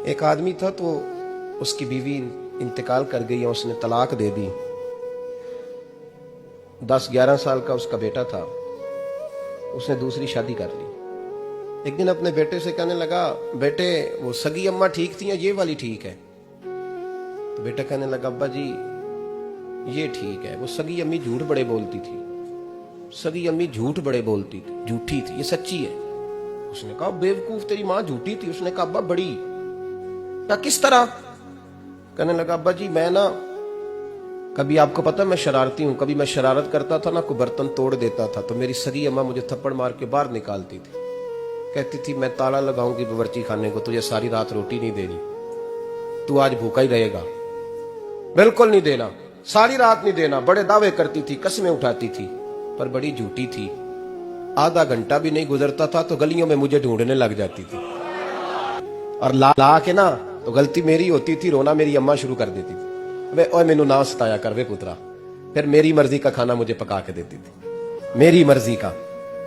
ایک آدمی تھا تو اس کی بیوی انتقال کر گئی اور اس نے طلاق دے دی. 10-11 سال کا اس کا بیٹا تھا. اس نے دوسری شادی کر لی. ایک دن اپنے بیٹے سے کہنے لگا, بیٹے وہ سگی اماں ٹھیک تھی یا یہ والی ٹھیک ہے؟ تو بیٹا کہنے لگا, ابا جی یہ ٹھیک ہے. وہ سگی امی جھوٹ بڑے بولتی تھی, سگی امی جھوٹ بڑے بولتی تھی, جھوٹی تھی, یہ سچی ہے. اس نے کہا, بیوقوف تیری ماں جھوٹی تھی. اس نے کہا, ابا بڑی. کہا کس طرح؟ کہنے لگا, ابا جی میں نا کبھی, آپ کو پتا میں شرارتی ہوں, کبھی میں شرارت کرتا تھا نا, کوئی برتن توڑ دیتا تھا تو میری سگی اماں مجھے تھپڑ مار کے باہر نکالتی تھی. کہتی تھی میں تالا لگاؤں گی باورچی خانے کو, تجھے ساری رات روٹی نہیں دینی, تو آج بھوکا ہی رہے گا, بالکل نہیں دینا, ساری رات نہیں دینا. بڑے دعوے کرتی تھی, قسمیں اٹھاتی تھی, پر بڑی جھوٹی تھی. آدھا گھنٹہ بھی نہیں گزرتا تھا تو گلیوں میں مجھے ڈھونڈنے لگ جاتی تھی, اور لا کے نا تو غلطی میری ہوتی تھی, رونا میری اماں شروع کر دیتی تھی. اوے مینوں نہ ستایا کر وے پترا. پھر میری مرضی کا کھانا مجھے پکا کے دیتی تھی, میری مرضی کا.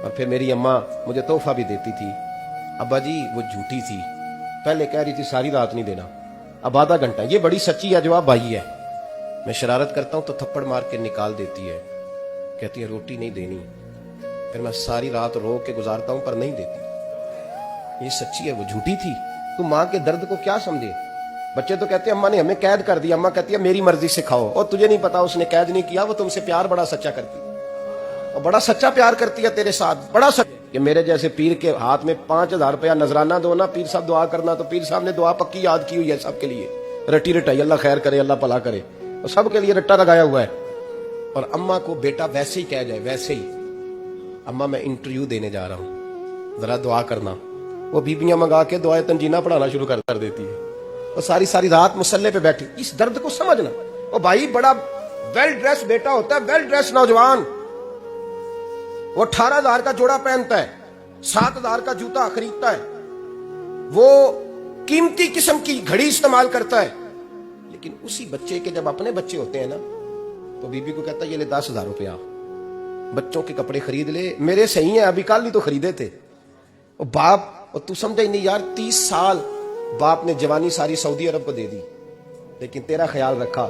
اور پھر میری اماں مجھے تحفہ بھی دیتی تھی. ابا جی وہ جھوٹی تھی, پہلے کہہ رہی تھی ساری رات نہیں دینا, اب آدھا گھنٹہ. یہ بڑی سچی ہے جواب بھائی ہے. میں شرارت کرتا ہوں تو تھپڑ مار کے نکال دیتی ہے, کہتی ہے روٹی نہیں دینی. پھر میں ساری رات رو کے گزارتا ہوں پر نہیں دیتی. یہ سچی ہے, وہ جھوٹی تھی. تو ماں کے درد کو کیا سمجھے؟ بچے تو کہتے ہیں اماں نے ہمیں قید کر دیا, اماں کہتی ہے میری مرضی سے کھاؤ. اور تجھے نہیں پتا اس نے قید نہیں کیا, وہ تم سے پیار بڑا سچا کرتی, اور بڑا سچا پیار کرتی ہے تیرے ساتھ, بڑا سچا. کہ میرے جیسے پیر کے ہاتھ میں 5000 روپیہ نذرانہ دو نا, پیر صاحب دعا کرنا, تو پیر صاحب نے دعا پکی یاد کی ہوئی ہے سب کے لیے, رٹی رٹائی, اللہ خیر کرے, اللہ بھلا کرے, اور سب کے لیے رٹا لگایا ہوا ہے. اور اماں کو بیٹا ویسے ہی کہہ جائے, ویسے ہی, اماں میں انٹرویو دینے جا رہا ہوں, ذرا دعا کرنا, وہ بیبیاں منگا کے دعائے تنجینہ پڑھانا شروع کر دیتی ہے, اور ساری رات مسلح پہ بیٹھی. اس درد کو سمجھنا. اور بھائی بڑا ویل ڈریس بیٹا ہوتا ہے, ویل ڈریس نوجوان, وہ 18,000 کا جوڑا پہنتا ہے, 7,000 کا جوتا خریدتا ہے, وہ قیمتی قسم کی گھڑی استعمال کرتا ہے. لیکن اسی بچے کے جب اپنے بچے ہوتے ہیں نا, تو بیوی کو کہتا ہے یہ لے 10,000 روپیہ, بچوں کے کپڑے خرید لے, میرے صحیح ہیں, ابھی کل ہی تو خریدے تھے. اور باپ, اور تو سمجھا ہی نہیں یار, 30 سال باپ نے جوانی ساری سعودی عرب کو دے دی, لیکن تیرا خیال رکھا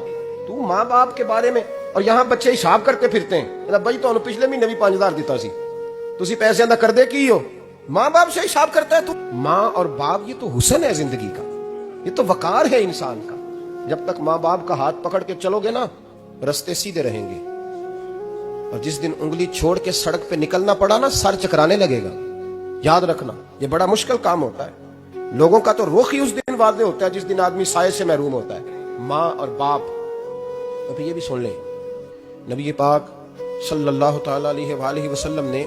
تو ماں باپ کے بارے میں. اور یہاں بچے حساب کرتے پھرتے ہیں, بھائی تو پچھلے مہینے بھی 5,000 دیتا سی, تسی پیسے اندر کر دے کی ہو, ماں باپ سے حساب کرتا ہے تو. ماں اور باپ یہ تو حسن ہے زندگی کا, یہ تو وقار ہے انسان کا. جب تک ماں باپ کا ہاتھ پکڑ کے چلو گے نا, رستے سیدھے رہیں گے. اور جس دن انگلی چھوڑ کے سڑک پہ نکلنا پڑا نا, سر چکرانے لگے گا. یاد رکھنا, یہ بڑا مشکل کام ہوتا ہے. لوگوں کا تو رخ ہی اس دن واضح ہوتا ہے جس دن آدمی سائے سے محروم ہوتا ہے, ماں اور باپ. اب یہ بھی سن لیں, نبی پاک صلی اللہ تعالی علیہ وآلہ وسلم نے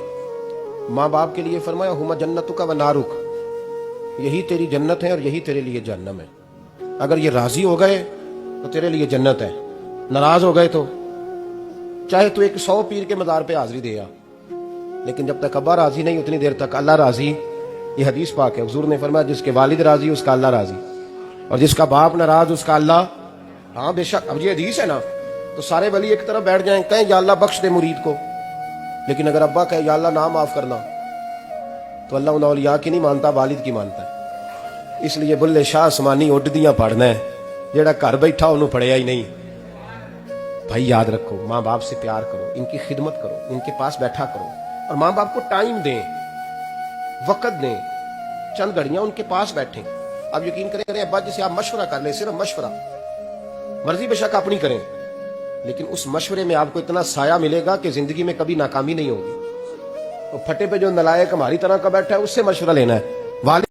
ماں باپ کے لیے فرمایا, ہما جنتک و نارک, یہی تیری جنت ہے اور یہی تیرے لیے جہنم ہے. اگر یہ راضی ہو گئے تو تیرے لیے جنت ہے, ناراض ہو گئے تو چاہے تو 100 پیر کے مزار پہ حاضری دے آ, لیکن جب تک ابا راضی نہیں اتنی دیر تک اللہ راضی. یہ حدیث پاک ہے, حضور نے فرمایا جس کے والد راضی اس کا اللہ راضی, اور جس کا باپ ناراض اس کا اللہ. ہاں بے شک, اب یہ حدیث ہے نا, تو سارے ولی ایک طرف بیٹھ جائیں, کہیں یا اللہ بخش دے مرید کو, لیکن اگر ابا کہے یا اللہ نہ معاف کرنا, تو اللہ ان اولیاء کی نہیں مانتا, والد کی مانتا ہے. اس لیے بلے شاہ آسمانی اڈ دیاں پڑھنا ہے, جیڑا گھر بیٹھا انہوں پڑھیا ہی نہیں. بھائی یاد رکھو, ماں باپ سے پیار کرو, ان کی خدمت کرو, ان کے پاس بیٹھا کرو, اور ماں باپ کو ٹائم دیں, وقت دیں, چند گھڑیاں ان کے پاس بیٹھیں. آپ یقین کریں ابا جی سے آپ مشورہ کر لیں, صرف مشورہ, مرضی بے شک اپنی کریں, لیکن اس مشورے میں آپ کو اتنا سایہ ملے گا کہ زندگی میں کبھی ناکامی نہیں ہوگی. تو پھٹے پہ جو نلائق ہماری طرح کا بیٹھا ہے اس سے مشورہ لینا ہے. والد